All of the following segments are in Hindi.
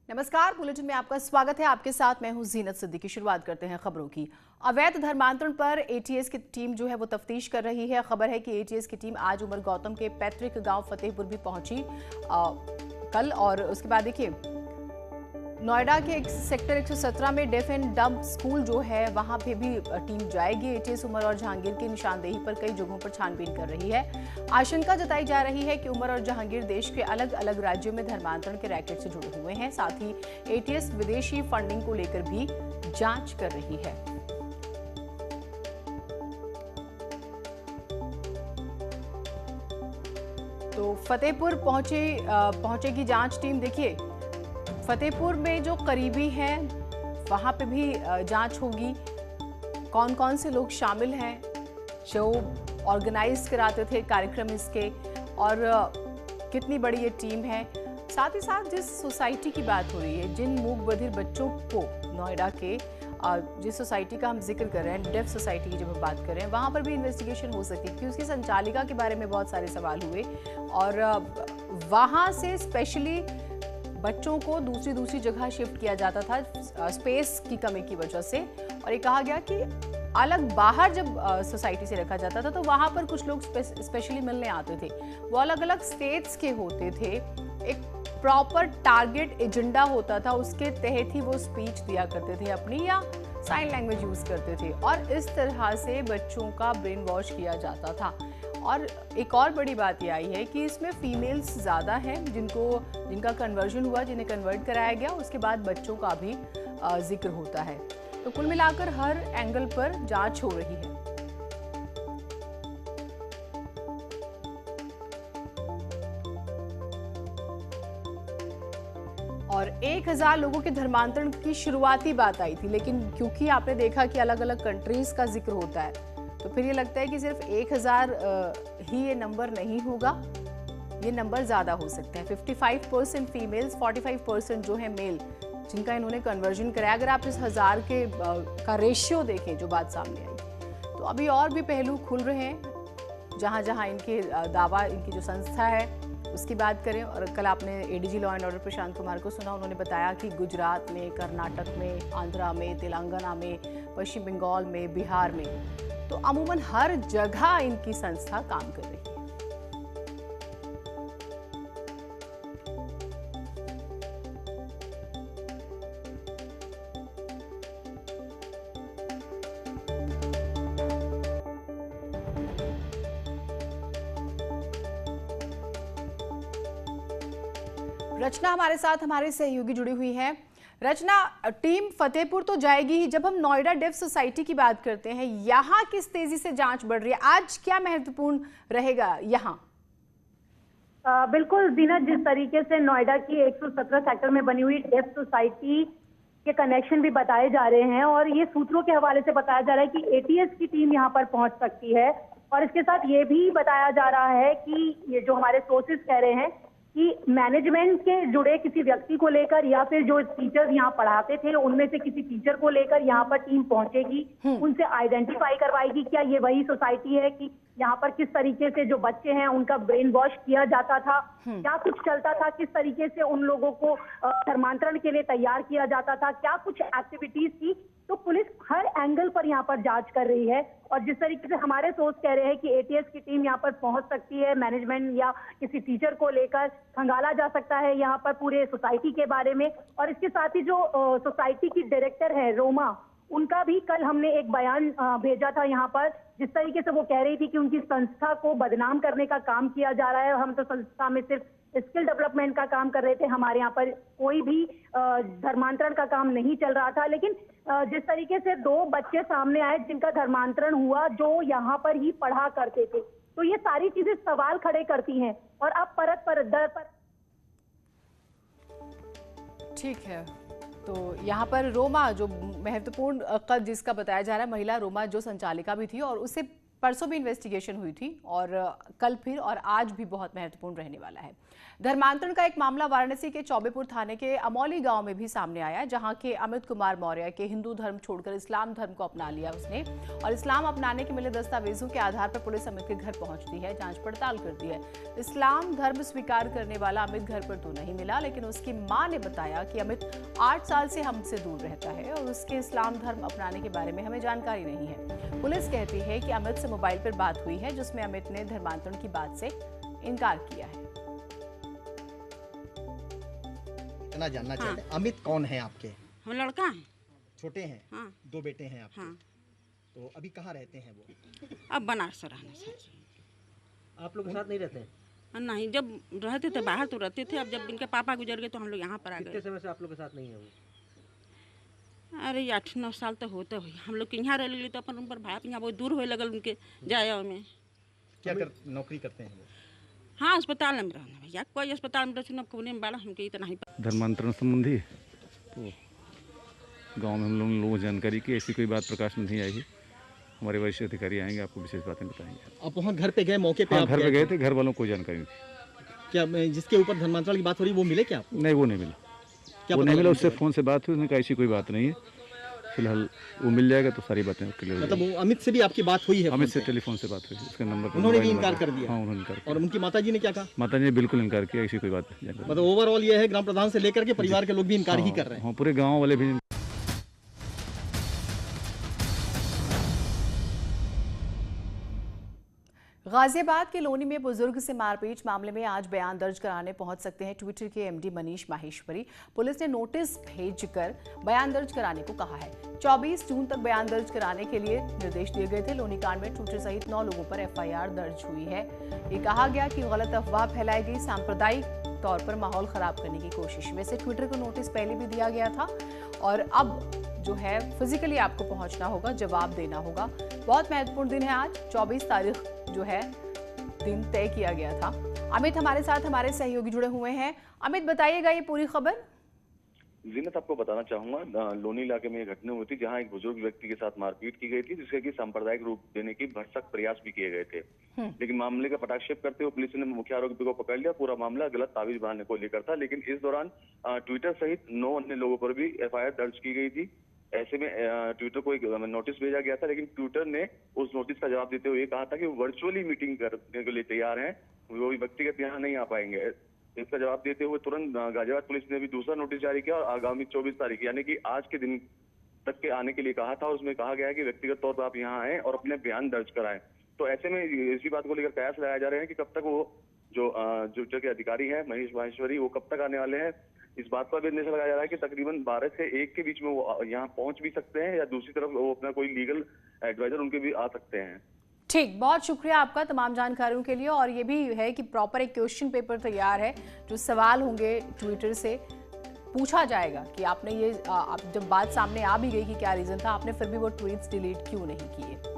नमस्कार, बुलेटिन में आपका स्वागत है। आपके साथ मैं हूं जीनत सिद्दीकी। शुरुआत करते हैं खबरों की। अवैध धर्मांतरण पर एटीएस की टीम जो है वो तफ्तीश कर रही है। खबर है कि एटीएस की टीम आज उमर गौतम के पैतृक गांव फतेहपुर भी पहुंची कल, और उसके बाद देखिए नोएडा के सेक्टर 117 में डेफ एंड डम्प स्कूल जो है वहां पे भी टीम जाएगी। एटीएस उमर और जहांगीर की निशानदेही पर कई जगहों पर छानबीन कर रही है। आशंका जताई जा रही है कि उमर और जहांगीर देश के अलग अलग राज्यों में धर्मांतरण के रैकेट से जुड़े हुए हैं। साथ ही एटीएस विदेशी फंडिंग को लेकर भी जांच कर रही है। तो फतेहपुर पहुंचेगी जांच टीम। देखिए फतेहपुर में जो करीबी हैं वहां पे भी जांच होगी। कौन कौन से लोग शामिल हैं जो ऑर्गेनाइज कराते थे कार्यक्रम इसके, और कितनी बड़ी ये टीम है। साथ ही साथ जिस सोसाइटी की बात हो रही है, जिन मूक बधिर बच्चों को नोएडा के जिस सोसाइटी का हम जिक्र कर रहे हैं, डेफ सोसाइटी की जब हम बात कर रहे हैं, वहाँ पर भी इन्वेस्टिगेशन हो सकती है क्योंकि उसकी संचालिका के बारे में बहुत सारे सवाल हुए और वहाँ से स्पेशली बच्चों को दूसरी जगह शिफ्ट किया जाता था स्पेस की कमी की वजह से। और ये कहा गया कि अलग बाहर जब सोसाइटी से रखा जाता था तो वहाँ पर कुछ लोग स्पेशली मिलने आते थे। वो अलग अलग स्टेट्स के होते थे, एक प्रॉपर टारगेट एजेंडा होता था, उसके तहत ही वो स्पीच दिया करते थे अपनी, या साइन लैंग्वेज यूज करते थे, और इस तरह से बच्चों का ब्रेन वॉश किया जाता था। और एक और बड़ी बात यह आई है कि इसमें फीमेल्स ज़्यादा हैं जिनका कन्वर्जन हुआ, जिन्हें कन्वर्ट कराया गया, उसके बाद बच्चों का भी जिक्र होता है। तो कुल मिलाकर हर एंगल पर जांच हो रही है। और 1000 लोगों के धर्मांतरण की शुरुआती बात आई थी, लेकिन क्योंकि आपने देखा कि अलग अलग कंट्रीज का जिक्र होता है तो फिर ये लगता है कि सिर्फ 1000 ही ये नंबर नहीं होगा, ये नंबर ज़्यादा हो सकता है। 55% फीमेल्स, 45% जो है मेल जिनका इन्होंने कन्वर्जन कराया। अगर आप इस 1000 के का रेशियो देखें जो बात सामने आई, तो अभी और भी पहलू खुल रहे हैं जहाँ जहाँ इनके दावा, इनकी जो संस्था है उसकी बात करें। और कल आपने ADG law and order Prashant Kumar को सुना, उन्होंने बताया कि गुजरात में, कर्नाटक में, आंध्रा में, तेलंगाना में, पश्चिम बंगाल में, बिहार में, तो अमूमन हर जगह इनकी संस्था काम कर रही है। रचना हमारे साथ, हमारे सहयोगी जुड़ी हुई है। रचना, टीम फतेहपुर तो जाएगी ही, जब हम नोएडा डेफ सोसाइटी की बात करते हैं, यहाँ किस तेजी से जांच बढ़ रही है? आज क्या महत्वपूर्ण रहेगा यहाँ? बिल्कुल दीना, जिस तरीके से नोएडा की 117 सेक्टर में बनी हुई डेफ सोसाइटी के कनेक्शन भी बताए जा रहे हैं, और ये सूत्रों के हवाले से बताया जा रहा है कि एटीएस की टीम यहाँ पर पहुंच सकती है। और इसके साथ ये भी बताया जा रहा है कि ये जो हमारे सोर्सेज कह रहे हैं कि मैनेजमेंट के जुड़े किसी व्यक्ति को लेकर, या फिर जो टीचर्स यहाँ पढ़ाते थे उनमें से किसी टीचर को लेकर यहाँ पर टीम पहुंचेगी, उनसे आइडेंटिफाई करवाएगी क्या ये वही सोसाइटी है, कि यहाँ पर किस तरीके से जो बच्चे हैं उनका ब्रेन वॉश किया जाता था, क्या कुछ चलता था, किस तरीके से उन लोगों को धर्मांतरण के लिए तैयार किया जाता था, क्या कुछ एक्टिविटीज थी। तो पुलिस हर एंगल पर यहाँ पर जांच कर रही है। और जिस तरीके से हमारे सोर्स कह रहे हैं कि एटीएस की टीम यहाँ पर पहुंच सकती है, मैनेजमेंट या किसी टीचर को लेकर खंगाला जा सकता है यहाँ पर पूरे सोसाइटी के बारे में। और इसके साथ ही जो सोसाइटी की डायरेक्टर है रोमा, उनका भी कल हमने एक बयान भेजा था यहाँ पर, जिस तरीके से वो कह रही थी कि उनकी संस्था को बदनाम करने का काम किया जा रहा है। हम तो संस्था में सिर्फ स्किल डेवलपमेंट का काम कर रहे थे, हमारे यहाँ पर कोई भी धर्मांतरण का काम नहीं चल रहा था। लेकिन जिस तरीके से 2 बच्चे सामने आए जिनका धर्मांतरण हुआ, जो यहाँ पर ही पढ़ा करते थे, तो ये सारी चीजें सवाल खड़े करती हैं। और अब परत पर दर पर ठीक है, तो यहाँ पर रोमा जो महत्वपूर्ण कद जिसका बताया जा रहा है, महिला रोमा जो संचालिका भी थी, और उससे परसों भी इन्वेस्टिगेशन हुई थी और कल फिर और आज भी बहुत महत्वपूर्ण रहने वाला है। धर्मांतरण का एक मामला वाराणसी के चौबेपुर थाने के अमौली गांव में भी सामने आया, जहां के अमित कुमार मौर्य के हिंदू धर्म छोड़कर इस्लाम धर्म को अपना लिया उसने, और इस्लाम अपनाने के मिले दस्तावेजों के आधार पर पुलिस अमित के घर पहुंचती है, जांच पड़ताल करती है। इस्लाम धर्म स्वीकार करने वाला अमित घर पर तो नहीं मिला, लेकिन उसकी मां ने बताया कि अमित 8 साल से हमसे दूर रहता है और उसके इस्लाम धर्म अपनाने के बारे में हमें जानकारी नहीं है। पुलिस कहती है कि अमित से मोबाइल पर बात हुई है, जिसमें अमित ने धर्मांतरण की बात से इनकार किया है। इतना जानना चाहते हैं, अमित कौन है आपके? हम लड़का हैं। छोटे हैं? हाँ। 2 बेटे हैं आपके? हाँ। तो अभी कहाँ रहते हैं वो? अब बनारस रहना चाहिए। आप लोग के साथ नहीं रहते हैं? नहीं, जब रहते थे बाहर तो रहते थे, अब जब इनके पापा गुजर गए तो हम लोग यहाँ पर आ कितने गए। समय से आप लोग के साथ नहीं है वो? अरे 8-9 साल तो होते हुए हम लोग के यहाँ रह लगे तो अपन उन पर भाई यहाँ बहुत दूर होए लगल उनके जाया में। नौकरी करते हैं वो? हाँ, अस्पताल में रहना भैया, कोई अस्पताल में रहना कोने में बाड़ा हमके इतना ही पता। धर्मांतरण संबंधी तो गांव में हम लोगों को जानकारी की, ऐसी कोई बात प्रकाश नहीं आई है। हमारे वरिष्ठ अधिकारी आएंगे, आपको विशेष बातें बताएंगे। आप वहाँ घर पे गए, मौके पे? हाँ, आप घर पे गए थे, घर वालों को कोई जानकारी नहीं थी। क्या जिसके ऊपर धर्मांतरण की बात हो रही वो मिले क्या आपको? नहीं, वो नहीं मिला। क्या वो पता नहीं मिला, लगा उससे फ़ोन से बात हुई, उसने कहा ऐसी कोई बात नहीं है, फिलहाल वो मिल जाएगा तो सारी बातें क्लियर हो मतलब जाएगी। वो अमित से भी आपकी बात हुई है? अमित फोन से पे? टेलीफोन से बात हुई, उसका नंबर पर उन्होंने भी मोबाइल इनकार नंबर- कर दिया? हाँ, उन्होंने इनकार और उनकी माताजी ने क्या कहा? माता जी ने बिल्कुल इनकार किया, ऐसी कोई बात नहीं। मतलब ओवरऑल ये है, ग्राम प्रधान से लेकर के परिवार के लोग भी इनकार ही कर रहे हैं। हाँ, पूरे गाँव वाले भी। गाजियाबाद के लोनी में बुजुर्ग से मारपीट मामले में आज बयान दर्ज कराने पहुंच सकते हैं ट्विटर के एमडी मनीष माहेश्वरी। पुलिस ने नोटिस भेजकर बयान दर्ज कराने को कहा है। 24 जून तक बयान दर्ज कराने के लिए निर्देश दिए गए थे। लोनी कांड में ट्विटर सहित 9 लोगों पर एफआईआर दर्ज हुई है। ये कहा गया कि गलत अफवाह फैलाई गई, सांप्रदायिक तौर पर माहौल खराब करने की कोशिश। वैसे ट्विटर को नोटिस पहले भी दिया गया था और अब जो है फिजिकली आपको पहुंचना होगा, जवाब देना होगा। बहुत महत्वपूर्ण दिन है आज, 24 तारीख जो है दिन तय किया गया था। अमित हमारे साथ हमारे सहयोगी जुड़े हुए हैं। अमित, बताइएगा ये पूरी खबर। जीनत, आपको बताना चाहूंगा, लोनी इलाके में ये घटना हुई थी जहां एक बुजुर्ग व्यक्ति के साथ मारपीट की गई थी, जिसके कि सांप्रदायिक रूप देने की भरसक प्रयास भी किए गए थे। लेकिन मामले का पटाक्षेप करते हुए पुलिस ने मुख्य आरोपी को पकड़ लिया। पूरा मामला गलत ताबीज बनाने को लेकर था, लेकिन इस दौरान ट्विटर सहित 9 अन्य लोगों पर भी एफआईआर दर्ज की गई थी। ऐसे में ट्विटर को एक नोटिस भेजा गया था, लेकिन ट्विटर ने उस नोटिस का जवाब देते हुए ये कहा था कि वो वर्चुअली मीटिंग करने के लिए तैयार हैं, वो भी व्यक्तिगत यहाँ नहीं आ पाएंगे। इसका जवाब देते हुए तुरंत गाजियाबाद पुलिस ने भी दूसरा नोटिस जारी किया और आगामी 24 तारीख यानी कि आज के दिन तक के आने के लिए कहा था। और उसमें कहा गया है कि व्यक्तिगत तौर पर आप यहाँ आएं और अपने बयान दर्ज कराएं। तो ऐसे में इसी बात को लेकर कयास लगाया जा रहे हैं कि कब तक वो जो ट्विटर के अधिकारी हैं मनीष माहेश्वरी, वो कब तक आने वाले हैं। इस बात पर भी अंदेशा लगाया जा रहा है कि तकरीबन 12 से 1 के बीच में वो यहाँ पहुंच भी सकते हैं, या दूसरी तरफ वो अपना कोई लीगल एडवाइजर उनके भी आ सकते हैं। ठीक, बहुत शुक्रिया आपका तमाम जानकारियों के लिए। और ये भी है कि प्रॉपर एक क्वेश्चन पेपर तैयार है, जो सवाल होंगे ट्विटर से पूछा जाएगा कि आपने ये आप जब बात सामने आ भी गई कि क्या रीजन था, आपने फिर भी वो ट्वीट्स डिलीट क्यों नहीं किए।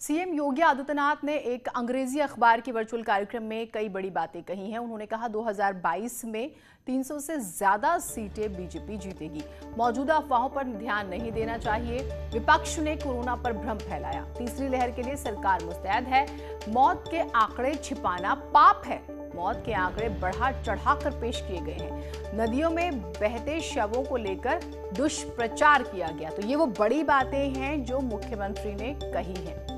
सीएम योगी आदित्यनाथ ने एक अंग्रेजी अखबार के वर्चुअल कार्यक्रम में कई बड़ी बातें कही हैं। उन्होंने कहा 2022 में 300 से ज्यादा सीटें बीजेपी जीतेगी। मौजूदा अफवाहों पर ध्यान नहीं देना चाहिए। विपक्ष ने कोरोना पर भ्रम फैलाया। तीसरी लहर के लिए सरकार मुस्तैद है। मौत के आंकड़े छिपाना पाप है। मौत के आंकड़े बढ़ा चढ़ाकर पेश किए गए हैं। नदियों में बहते शवों को लेकर दुष्प्रचार किया गया। तो ये वो बड़ी बातें हैं जो मुख्यमंत्री ने कही हैं।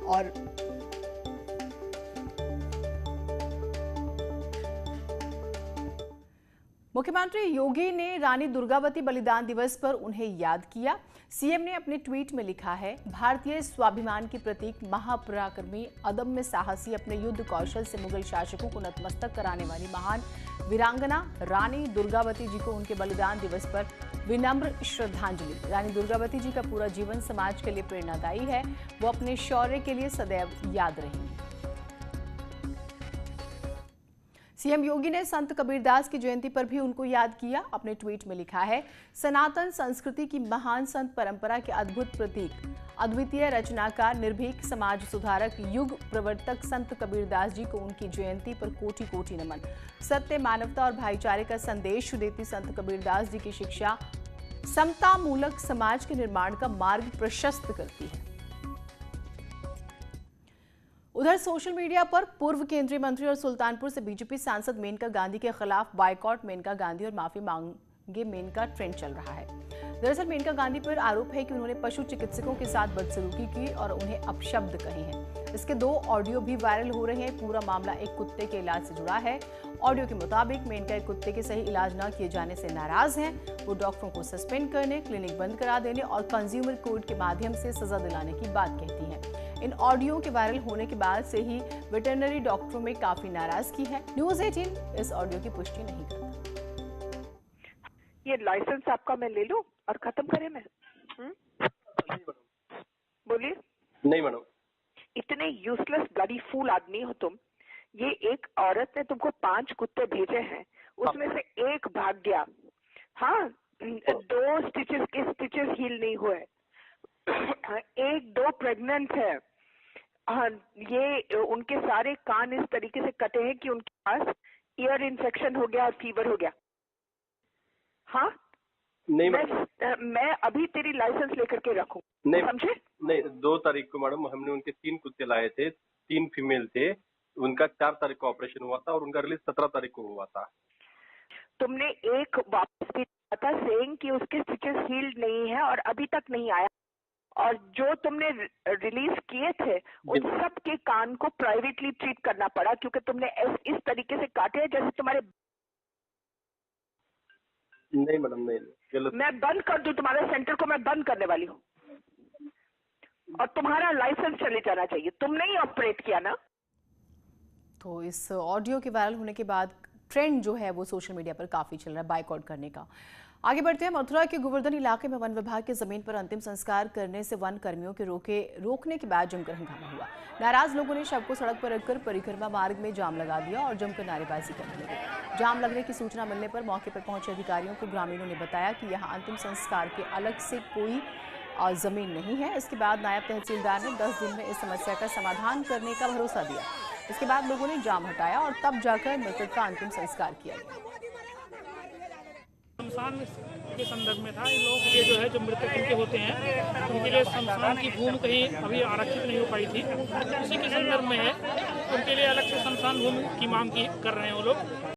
और मुख्यमंत्री योगी ने रानी दुर्गावती बलिदान दिवस पर उन्हें याद किया। सीएम ने अपने ट्वीट में लिखा है, भारतीय स्वाभिमान की प्रतीक महापराक्रमी अदम्य साहसी अपने युद्ध कौशल से मुगल शासकों को नतमस्तक कराने वाली महान वीरांगना रानी दुर्गावती जी को उनके बलिदान दिवस पर विनम्र श्रद्धांजलि। रानी दुर्गावती जी का पूरा जीवन समाज के लिए प्रेरणादायी है। वो अपने शौर्य के लिए सदैव याद रहेंगी। सीएम योगी ने संत कबीरदास की जयंती पर भी उनको याद किया। अपने ट्वीट में लिखा है, सनातन संस्कृति की महान संत परंपरा के अद्भुत प्रतीक, अद्वितीय रचनाकार, निर्भीक समाज सुधारक, युग प्रवर्तक संत कबीरदास जी को उनकी जयंती पर कोटि कोटि नमन। सत्य, मानवता और भाईचारे का संदेश देती संत कबीरदास जी की शिक्षा समता मूलक समाज के निर्माण का मार्ग प्रशस्त करती है। उधर सोशल मीडिया पर पूर्व केंद्रीय मंत्री और सुल्तानपुर से बीजेपी सांसद मेनका गांधी के खिलाफ बायकॉट मेनका गांधी और माफी मांगे मेनका ट्रेंड चल रहा है। दरअसल मेनका गांधी पर आरोप है कि उन्होंने पशु चिकित्सकों के साथ बदसलूकी की और उन्हें अपशब्द कहे हैं। इसके 2 ऑडियो भी वायरल हो रहे हैं। पूरा मामला एक कुत्ते के इलाज से जुड़ा है। ऑडियो के मुताबिक मेनका एक कुत्ते के सही इलाज न किए जाने से नाराज हैं। वो डॉक्टरों को सस्पेंड करने, क्लिनिक बंद करा देने और कंज्यूमर कोर्ट के माध्यम से सजा दिलाने की बात कहती हैं। इन ऑडियो के वायरल होने के बाद से ही वेटरनरी डॉक्टरों में काफी नाराजगी है। न्यूज़ 18 इस ऑडियो की पुष्टि नहीं करता। ये लाइसेंस आपका मैं ले लूं और खत्म करें मैं? बोलिए। नहीं मैडम। इतने यूजलेस ब्लडी फूल आदमी हो तुम। ये एक औरत ने तुमको 5 कुत्ते भेजे हैं, उसमें से एक भाग गया। हाँ, 2 स्टिचेस के स्टिचेस हील नहीं हुए, 1-2 प्रेग्नेंट है। हाँ, ये उनके सारे कान इस तरीके से कटे हैं कि उनके पास ईयर इन्फेक्शन हो गया और फीवर हो गया। हाँ नहीं मैं अभी तेरी लाइसेंस लेकर के रखूं, नहीं समझे? नहीं, 2 तारीख को मैडम हमने उनके 3 कुत्ते लाए थे, 3 फीमेल थे। उनका 4 तारीख को ऑपरेशन हुआ था और उनका रिलीज 17 तारीख को हुआ था। तुमने एक वापस भी था सेइंग कि उसके स्टिचेस हील्ड नहीं है और अभी तक नहीं आया, और जो तुमने रिलीज किए थे उन सब के कान को प्राइवेटली ट्रीट करना पड़ा क्योंकि तुमने इस तरीके से काटे हैं जैसे तुम्हारे। नहीं मैडम, नहीं। मैं बंद कर दूं तुम्हारे सेंटर को, मैं बंद करने वाली हूँ और तुम्हारा लाइसेंस चले जाना चाहिए। तुमने ही ऑपरेट किया ना। तो इस ऑडियो के वायरल होने के बाद ट्रेंड जो है वो सोशल मीडिया पर काफी चल रहा है बाइकआउट करने का। आगे बढ़ते हैं। मथुरा के गोवर्धन इलाके में वन विभाग की जमीन पर अंतिम संस्कार करने से वन कर्मियों के रोकने के बाद जमकर हंगामा हुआ। नाराज लोगों ने शव को सड़क पर रखकर परिक्रमा मार्ग में जाम लगा दिया और जमकर नारेबाजी करने लगे। जाम लगने की सूचना मिलने पर मौके पर पहुंचे अधिकारियों को ग्रामीणों ने बताया कि यहाँ अंतिम संस्कार के अलग से कोई जमीन नहीं है। इसके बाद नायब तहसीलदार ने 10 दिन में इस समस्या का समाधान करने का भरोसा दिया। इसके बाद लोगों ने जाम हटाया और तब जाकर मृतक का अंतिम संस्कार किया गया। शमशान के संदर्भ में था। इन लोगों के लिए जो है, जो मृतक इनके होते हैं, उनके लिए शमशान की भूमि कहीं अभी आरक्षित नहीं हो पाई थी, उसी के संदर्भ में है। उनके लिए अलग से शमशान भूमि की मांग कर रहे हैं वो लोग।